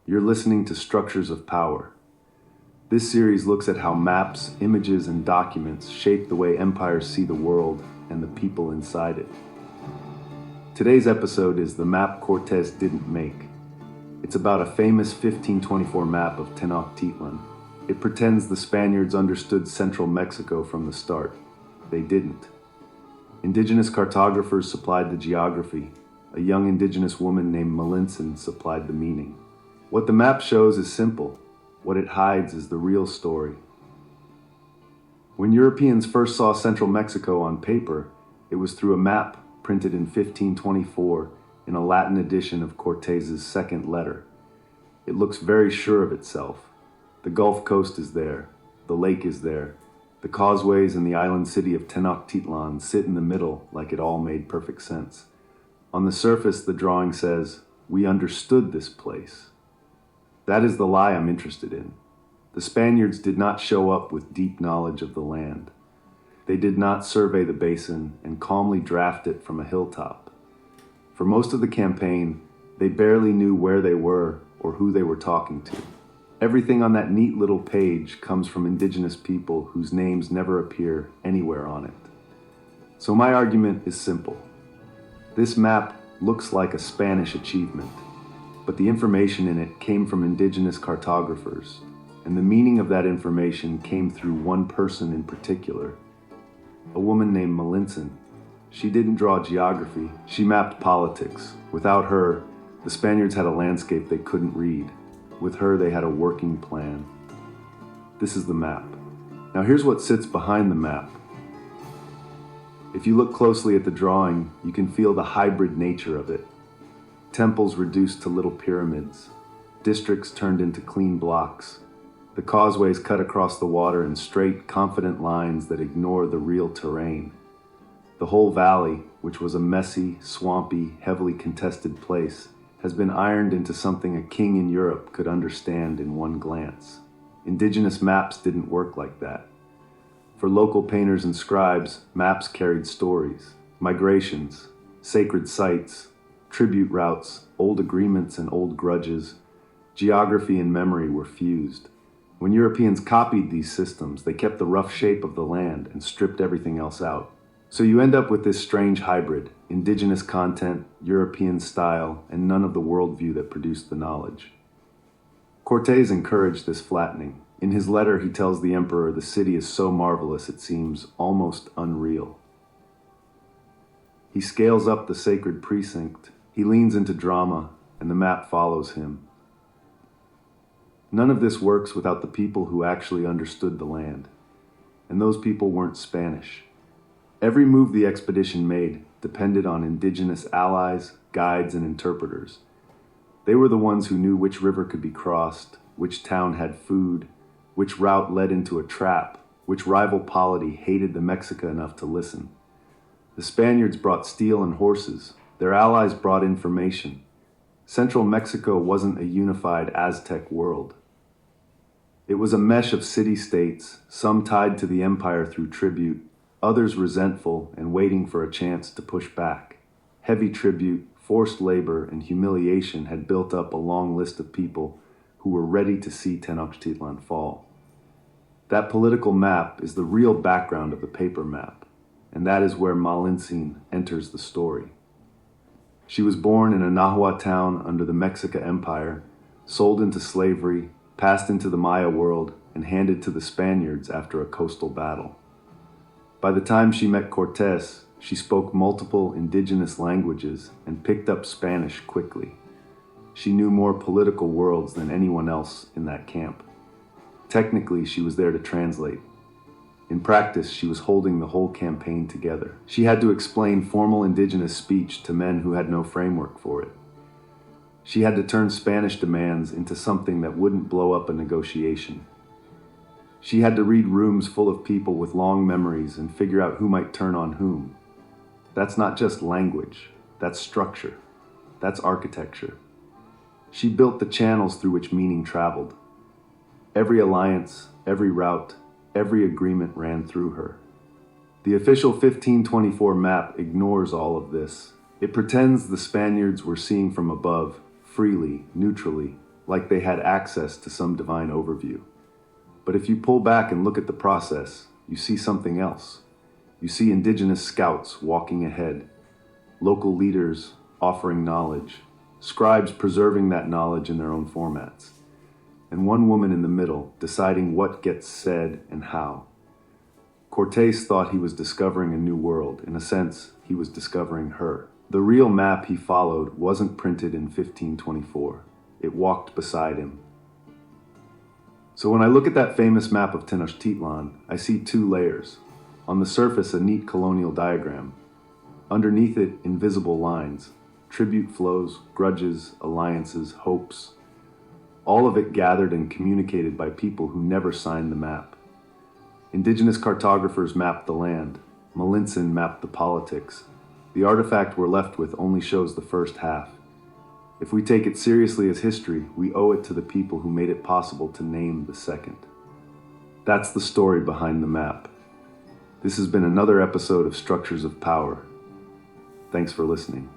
You're listening to Structures of Power. This series looks at how maps, images, and documents shape the way empires see the world and the people inside it. Today's episode is The Map Cortés Didn't Make. It's about a famous 1524 map of Tenochtitlan. It pretends the Spaniards understood central Mexico from the start. They didn't. Indigenous cartographers supplied the geography. A young indigenous woman named Malintzin supplied the meaning. What the map shows is simple. What it hides is the real story. When Europeans first saw central Mexico on paper, it was through a map printed in 1524 in a Latin edition of Cortés's second letter. It looks very sure of itself. The Gulf Coast is there. The lake is there. The causeways and the island city of Tenochtitlan sit in the middle like it all made perfect sense. On the surface, the drawing says, "We understood this place." That is the lie I'm interested in. The Spaniards did not show up with deep knowledge of the land. They did not survey the basin and calmly draft it from a hilltop. For most of the campaign, they barely knew where they were or who they were talking to. Everything on that neat little page comes from indigenous people whose names never appear anywhere on it. So my argument is simple. This map looks like a Spanish achievement, but the information in it came from indigenous cartographers, and the meaning of that information came through one person in particular, a woman named Malintzin. She didn't draw geography, she mapped politics. Without her, the Spaniards had a landscape they couldn't read. With her, they had a working plan. This is the map. Now here's what sits behind the map. If you look closely at the drawing, you can feel the hybrid nature of it. Temples reduced to little pyramids, districts turned into clean blocks, the causeways cut across the water in straight, confident lines that ignore the real terrain. The whole valley, which was a messy, swampy, heavily contested place, has been ironed into something a king in Europe could understand in one glance. Indigenous maps didn't work like that. For local painters and scribes, maps carried stories, migrations, sacred sites, tribute routes, old agreements and old grudges. Geography and memory were fused. When Europeans copied these systems, they kept the rough shape of the land and stripped everything else out. So you end up with this strange hybrid, indigenous content, European style, and none of the worldview that produced the knowledge. Cortés encouraged this flattening. In his letter, he tells the emperor the city is so marvelous it seems almost unreal. He scales up the sacred precinct, he leans into drama, and the map follows him. None of this works without the people who actually understood the land, and those people weren't Spanish. Every move the expedition made depended on indigenous allies, guides, and interpreters. They were the ones who knew which river could be crossed, which town had food, which route led into a trap, which rival polity hated the Mexica enough to listen. The Spaniards brought steel and horses. Their allies brought information. Central Mexico wasn't a unified Aztec world. It was a mesh of city-states, some tied to the empire through tribute, others resentful and waiting for a chance to push back. Heavy tribute, forced labor, and humiliation had built up a long list of people who were ready to see Tenochtitlan fall. That political map is the real background of the paper map, and that is where Malintzin enters the story. She was born in a Nahua town under the Mexica Empire, sold into slavery, passed into the Maya world, and handed to the Spaniards after a coastal battle. By the time she met Cortés, she spoke multiple indigenous languages and picked up Spanish quickly. She knew more political worlds than anyone else in that camp. Technically, she was there to translate. In practice, she was holding the whole campaign together. She had to explain formal indigenous speech to men who had no framework for it. She had to turn Spanish demands into something that wouldn't blow up a negotiation. She had to read rooms full of people with long memories and figure out who might turn on whom. That's not just language, that's structure, that's architecture. She built the channels through which meaning traveled. Every alliance, every route, every agreement ran through her. The official 1524 map ignores all of this. It pretends the Spaniards were seeing from above, freely, neutrally, like they had access to some divine overview. But if you pull back and look at the process, you see something else. You see indigenous scouts walking ahead, local leaders offering knowledge, scribes preserving that knowledge in their own formats, and one woman in the middle deciding what gets said and how. Cortés thought he was discovering a new world. In a sense, he was discovering her. The real map he followed wasn't printed in 1524. It walked beside him. So when I look at that famous map of Tenochtitlan, I see two layers. On the surface, a neat colonial diagram. Underneath it, invisible lines, tribute flows, grudges, alliances, hopes. All of it gathered and communicated by people who never signed the map. Indigenous cartographers mapped the land. Malintzin mapped the politics. The artifact we're left with only shows the first half. If we take it seriously as history, we owe it to the people who made it possible to name the second. That's the story behind the map. This has been another episode of Structures of Power. Thanks for listening.